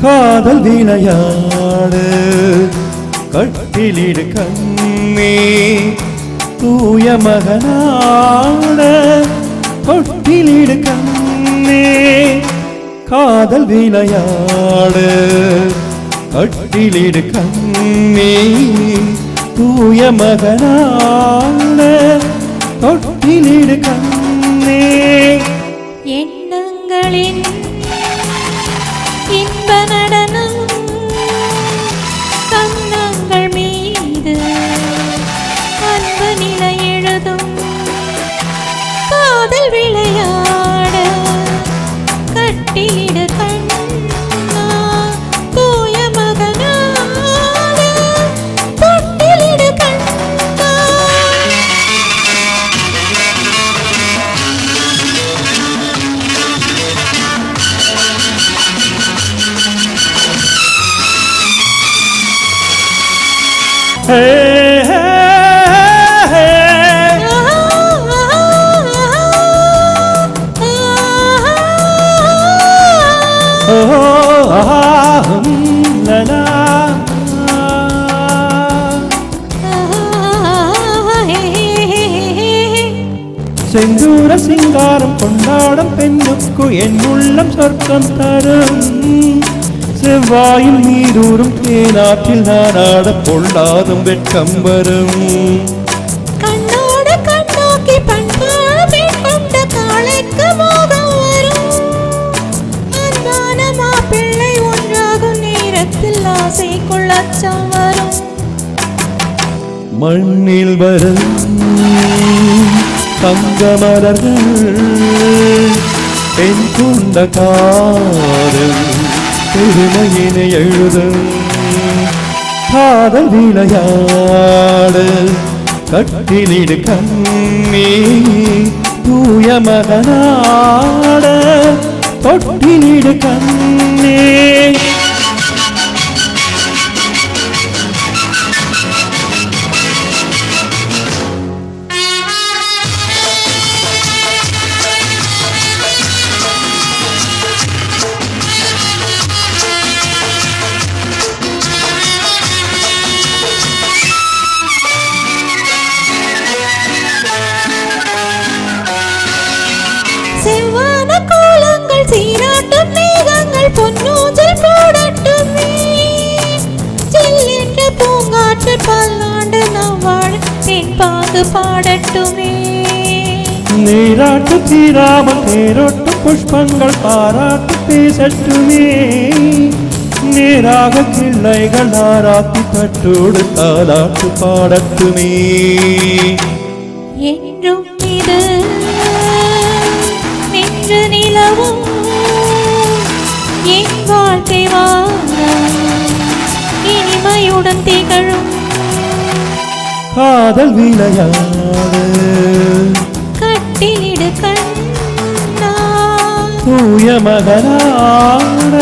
காதல் விளையாடு கட்டிலிடு கண்ணே தூய மகனாட கொட்டிலிடு கண்ணே காதல் விளையாடு கட்டிலிடு கண்ணே தூய மகனாட கொட்டிலிடு கண்ணே எண்ணங்களின் இன்ப நடனம் கண்ணங்கள் மீது அன்பு நிலை எழுதும் காதல் விளையாட கட்டிலிடு கண்ணா தூய மகனாட தொட்டிலிடு கண்ணா Hey, hey, hey. La la. செந்தூர சிங்காரம் கொண்டாடும் பெண்ணுக்கு என் உள்ளம் சொர்க்கம் தரும் செவ்வாயில் நீரூறும் தேனாற்றில் நானாட பொல்லாதும் வெட்கம் வரும் கண்ணோடு கண்ணோக்கி பண்பாடு கொண்ட காளைக்கு மோகம் வரும் அன்பான மாப்பிள்ளை ஒன்றாகும் நேரத்தில் ஆசைக்குள் அச்சம் வரும் மண்ணில் வரும் தங்க மலர்கள் பெண் கொண்ட காதல் பெருமையினை எழுதும் காதல் விளையாடு கட்டிலிடு கண்ணே தூய மகனாட தொட்டிலிடு கண்ணே செவ்வான கோலங்கள் சீராட்டும் மேகங்கள் பொன்னூஞ்சல் போடட்டுமே சில்லென்ற பூங்காற்று பல்லாண்டு நாம் வாழ என் பாங்கு பாடட்டுமே நீராட்டு தீராமல் தேரோட்டு புஷ்பங்கள் பாராட்டு பேசட்டுமே நேராக கிள்ளைகள் ஆராத்தி பட்டோடு தாலாட்டு பாடட்டுமே என்றும் இது நின்று நிலவும் என் வாழ்க்கை வாழ இனிமையுடன் திகழும் காதல் விளையாடு கட்டிலிடு கண்ணா தூய மகனாட